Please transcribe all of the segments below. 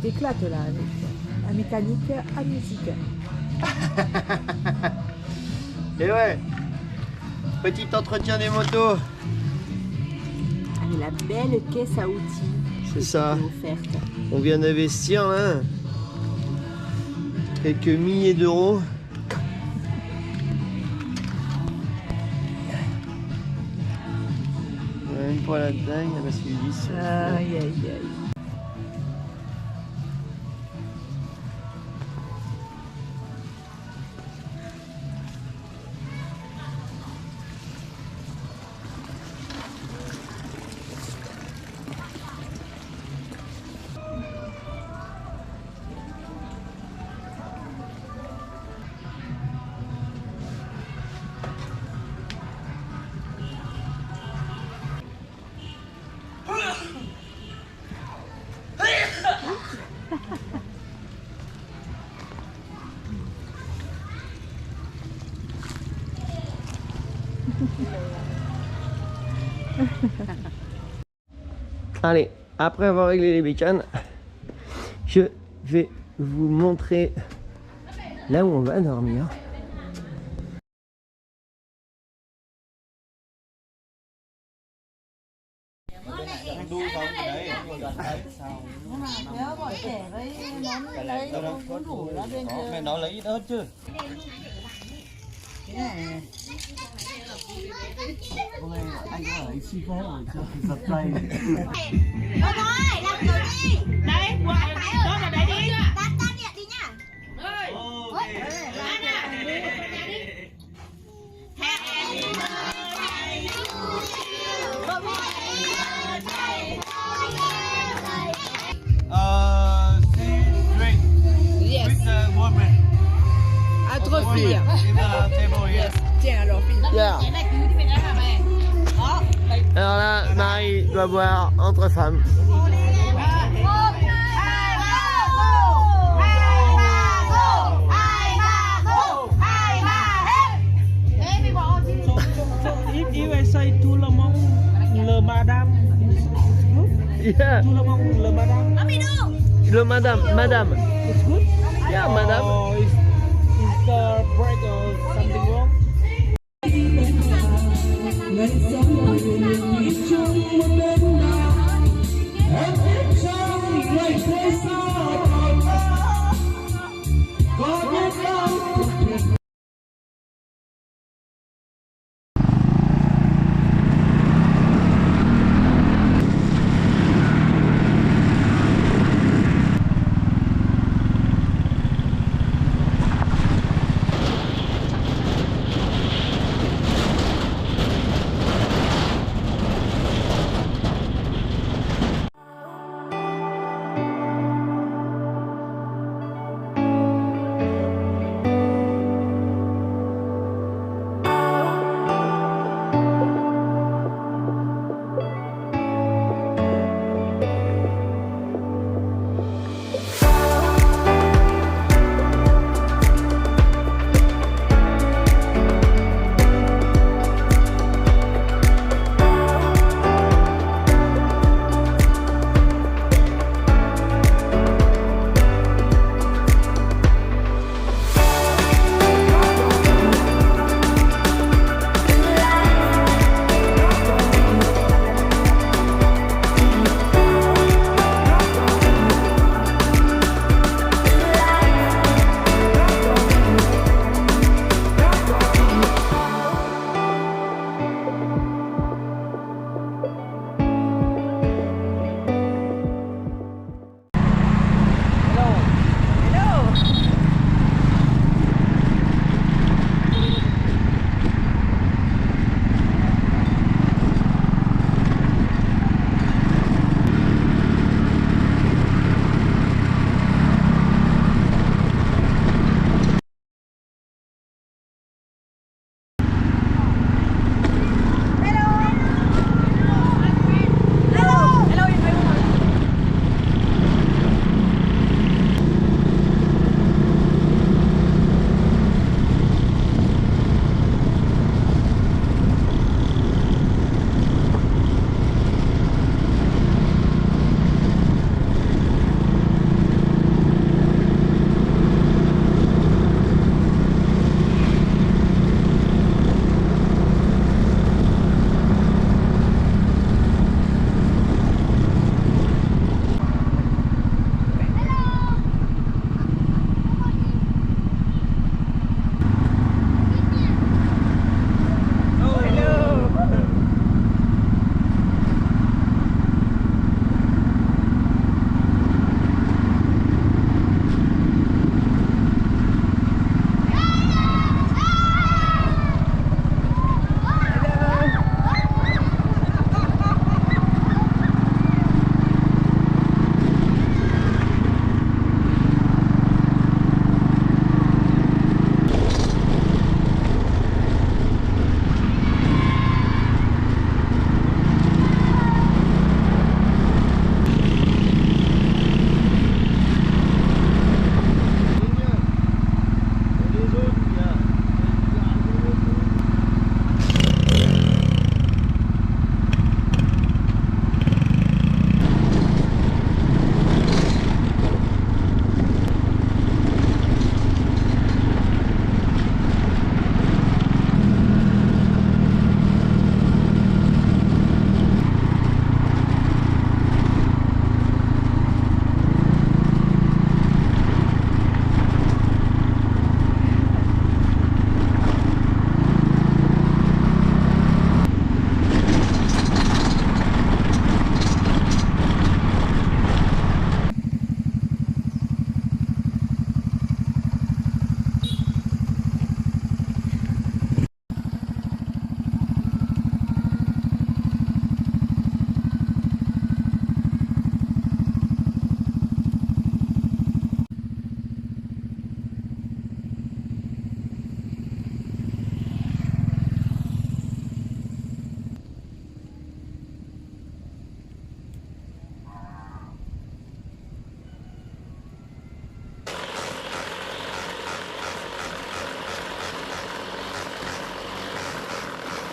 t'éclates là avec la mécanique à musique. Et ouais, petit entretien des motos. Avec la belle caisse à outils. C'est ça. Offerte. On vient d'investir là quelques milliers d'euros. Même pas la taille, parce qu'il dit ça. Aïe aïe aïe. Allez, après avoir réglé les bécanes, je vais vous montrer là où on va dormir. Mẹ nói lấy ít ớt chứ. Hôm nay anh có ở xi phé rồi giật tay. Thôi thôi, làm rồi đi. Đấy, đó là đấy đi. Tắt điện đi nhá. Ôi, ăn à. Happy birthday to you. Drink Yes. with the woman. À trois filles. In the table here. Tiens alors fille. Yeah. Cái này cứ như thế này hả mẹ? Đó. Alors là, Marie doit boire entre femmes. If I say tout le monde, le madame. Yeah. Tout le monde, le madame. Le madame. It's good. Yeah, madame. Or is the break or something wrong?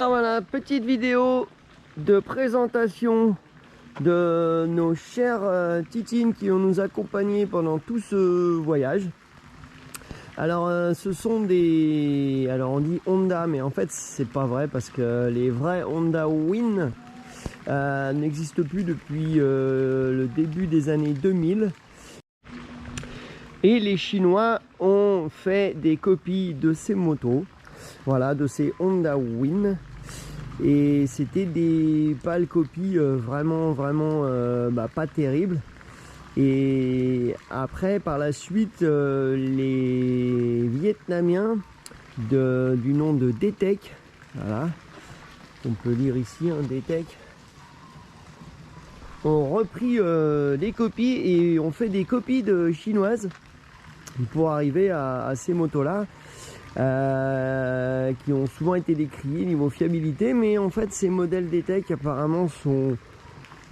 Ah, voilà, petite vidéo de présentation de nos chères titines qui ont nous accompagnés pendant tout ce voyage. Alors ce sont des... Alors on dit Honda, mais en fait c'est pas vrai parce que les vrais Honda Win n'existent plus depuis le début des années 2000. Et les Chinois ont fait des copies de ces motos, voilà, de ces Honda Win. Et c'était des pâles copies vraiment pas terribles. Et après, par la suite, les Vietnamiens du nom de D-Tech, voilà, on peut lire ici, hein, D-Tech, ont repris des copies et ont fait des copies de chinoises pour arriver à ces motos-là, qui ont souvent été décriés niveau fiabilité, mais en fait ces modèles D-Tech apparemment sont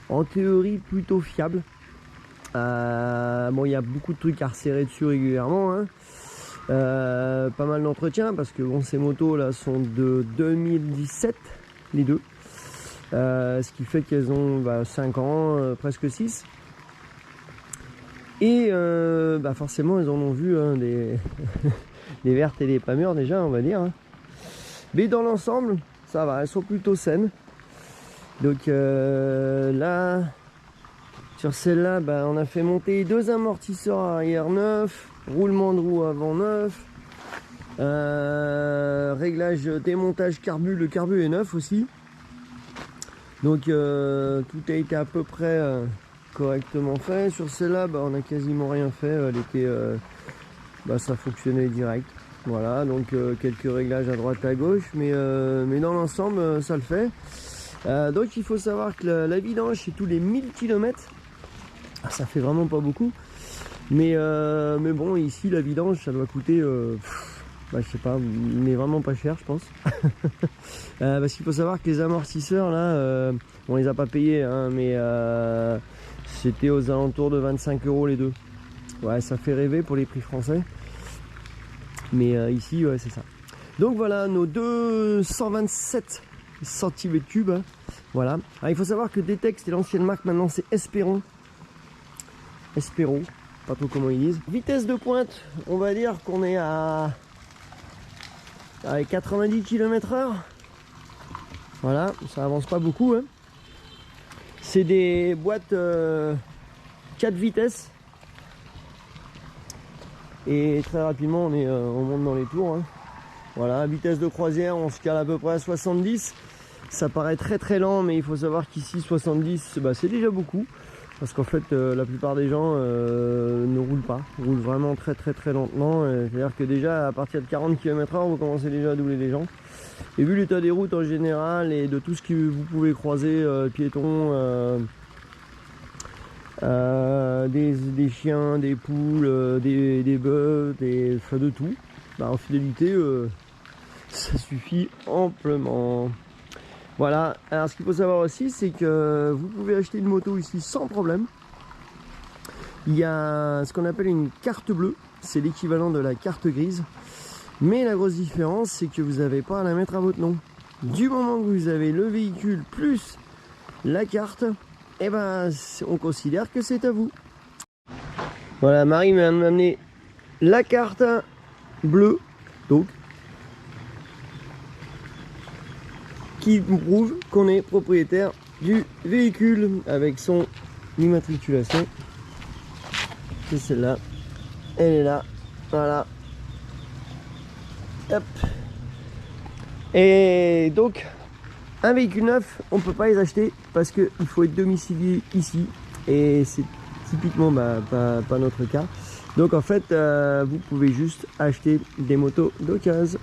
en théorie plutôt fiables. Bon, il y a beaucoup de trucs à resserrer dessus régulièrement, hein. Pas mal d'entretien parce que bon, ces motos là sont de 2017 les deux, ce qui fait qu'elles ont 5 ans, presque 6. Et forcément elles en ont vu, hein, des vertes et des pas mûres déjà, on va dire, hein. Mais dans l'ensemble ça va, elles sont plutôt saines. Donc là sur celle-là, on a fait monter 2 amortisseurs arrière neufs, roulement de roue avant neuf, réglage démontage carbu, le carbu est neuf aussi. Donc tout a été à peu près correctement fait. Sur celle-là, on a quasiment rien fait, elle était, ça fonctionnait direct. Voilà, donc quelques réglages à droite à gauche, mais dans l'ensemble ça le fait. Donc il faut savoir que la vidange c'est tous les 1000 km. Ça fait vraiment pas beaucoup, mais bon, ici la vidange ça doit coûter je sais pas, mais vraiment pas cher je pense. Parce qu'il faut savoir que les amortisseurs là, on les a pas payés, hein, mais c'était aux alentours de 25 € les deux. Ouais, ça fait rêver pour les prix français, mais ici ouais, c'est ça. Donc voilà nos 227 cm3, hein. Voilà. Alors, il faut savoir que D-Tech c'était l'ancienne marque, maintenant c'est Espéron, pas trop comment ils disent. Vitesse de pointe, on va dire qu'on est à 90 km/h. Voilà, ça avance pas beaucoup, hein. C'est des boîtes 4 vitesses. Et très rapidement on monte dans les tours, hein. Voilà, vitesse de croisière, on se cale à peu près à 70. Ça paraît très lent, mais il faut savoir qu'ici 70 c'est déjà beaucoup. Parce qu'en fait la plupart des gens ne roulent pas, roulent vraiment très lentement. C'est-à-dire que déjà à partir de 40 km/h vous commencez déjà à doubler les gens. Et vu l'état des routes en général et de tout ce que vous pouvez croiser, piétons, des chiens, des poules, des bœufs, de tout, en fidélité ça suffit amplement. Voilà, alors ce qu'il faut savoir aussi, c'est que vous pouvez acheter une moto ici sans problème. Il y a ce qu'on appelle une carte bleue, c'est l'équivalent de la carte grise. Mais la grosse différence, c'est que vous n'avez pas à la mettre à votre nom. Du moment que vous avez le véhicule plus la carte, on considère que c'est à vous. Voilà, Marie m'a amené la carte bleue, donc, qui prouve qu'on est propriétaire du véhicule avec son immatriculation. C'est celle-là, elle est là, voilà. Hop. Et donc un véhicule neuf, on peut pas les acheter parce qu'il faut être domicilié ici et c'est typiquement pas notre cas. Donc en fait vous pouvez juste acheter des motos d'occasion.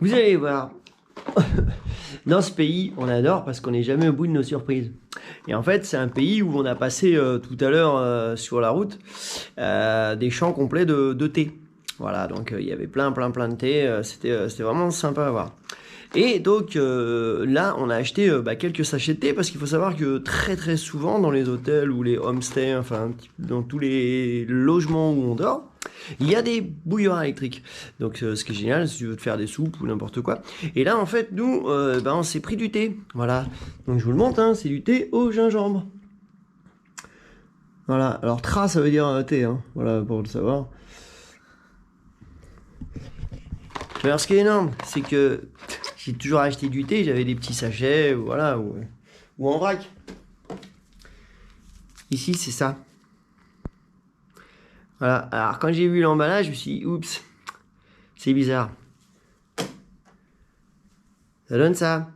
Vous allez voir, dans ce pays, on adore parce qu'on n'est jamais au bout de nos surprises. Et en fait, c'est un pays où on a passé tout à l'heure sur la route des champs complets de thé. Voilà, donc il y avait plein de thé, c'était vraiment sympa à voir. Et donc là, on a acheté quelques sachets de thé parce qu'il faut savoir que très souvent dans les hôtels ou les homestays, enfin dans tous les logements où on dort, il y a des bouilloires électriques. Donc ce qui est génial, si tu veux te faire des soupes ou n'importe quoi. Et là, en fait, nous, on s'est pris du thé. Voilà, donc je vous le montre, hein, c'est du thé au gingembre. Voilà, alors tra, ça veut dire thé, hein. Voilà, pour le savoir. Alors ce qui est énorme, c'est que j'ai toujours acheté du thé, j'avais des petits sachets, voilà, ou en vrac. Ici, c'est ça. Voilà, alors quand j'ai vu l'emballage, je me suis dit, oups, c'est bizarre. Ça donne ça.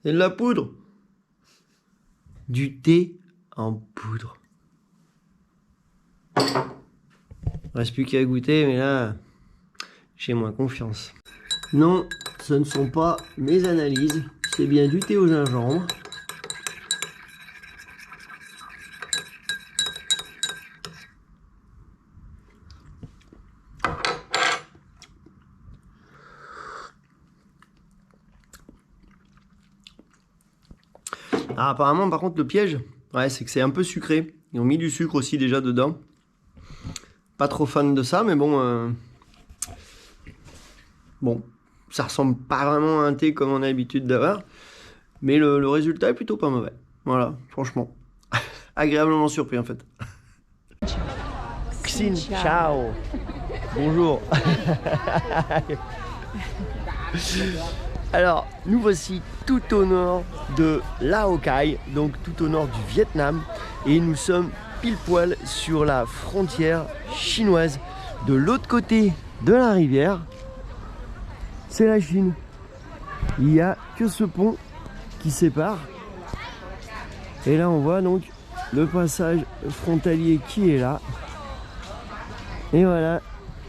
C'est de la poudre. Du thé en poudre. Il ne reste plus qu'à goûter, mais là... j'ai moins confiance. Non, ce ne sont pas mes analyses, c'est bien du thé au gingembre. Ah, apparemment, par contre, le piège, ouais, c'est que c'est un peu sucré. Ils ont mis du sucre aussi déjà dedans. Pas trop fan de ça, mais bon... Bon, ça ressemble pas vraiment à un thé comme on a l'habitude d'avoir, mais le résultat est plutôt pas mauvais. Voilà, franchement. Agréablement surpris en fait. Xin ciao. Bonjour. Alors, nous voici tout au nord de Lao Cai, donc tout au nord du Vietnam, et nous sommes pile poil sur la frontière chinoise. De l'autre côté de la rivière, c'est la Chine. Il n'y a que ce pont qui sépare. Et là, on voit donc le passage frontalier qui est là. Et voilà,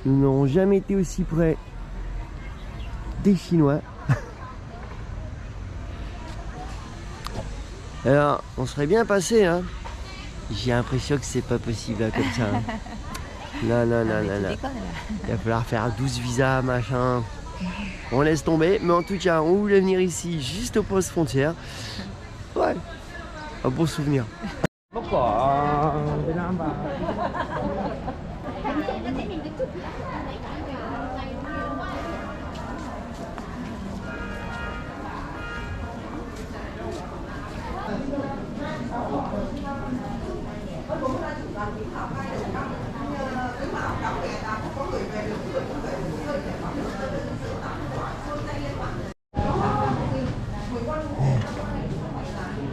nous n'aurons jamais été aussi près des Chinois. Alors, on serait bien passé, hein. J'ai l'impression que c'est pas possible, là, comme ça. Hein. Non. Il va falloir faire 12 visas, machin. On laisse tomber, mais en tout cas, on voulait venir ici, juste au poste frontière. Ouais, un bon souvenir.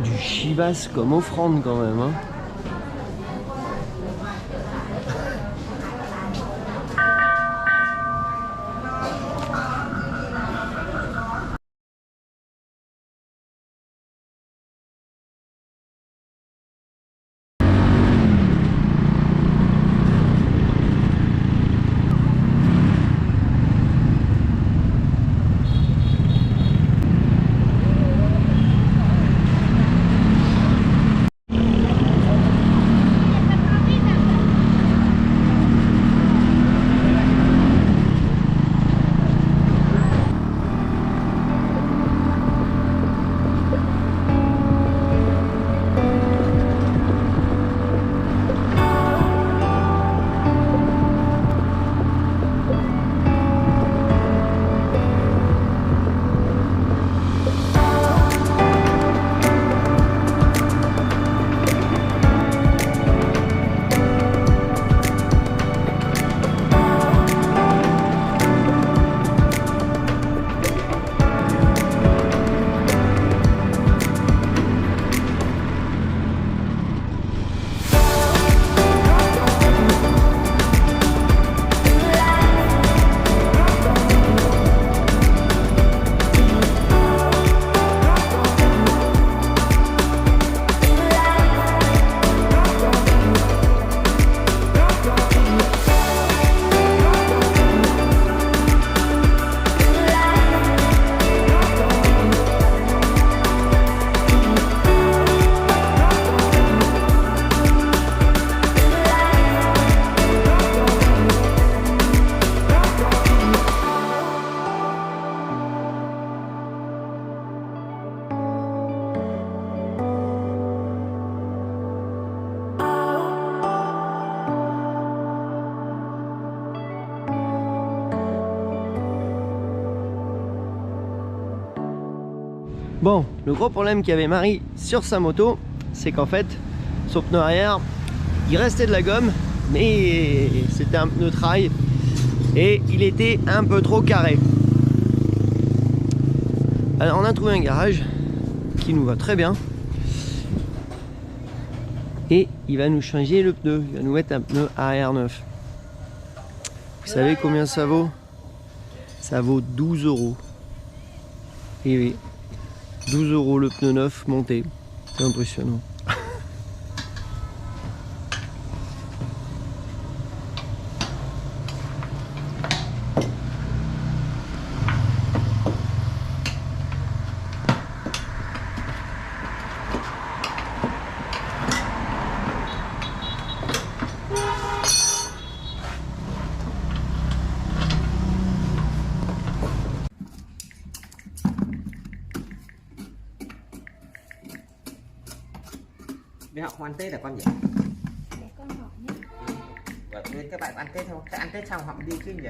Du chivas comme offrande quand même, hein. Bon, le gros problème qu'avait Marie sur sa moto, c'est qu'en fait, son pneu arrière, il restait de la gomme, mais c'était un pneu trail et il était un peu trop carré. Alors on a trouvé un garage qui nous va très bien et il va nous changer le pneu, il va nous mettre un pneu arrière neuf. Vous savez combien ça vaut? Ça vaut 12 €. Et oui, 12 € le pneu neuf monté, c'est impressionnant. Đi học ăn Tết là con gì? Để con học nhé. Và các bạn ăn Tết không? Ăn Tết xong họ đi chứ nhỉ?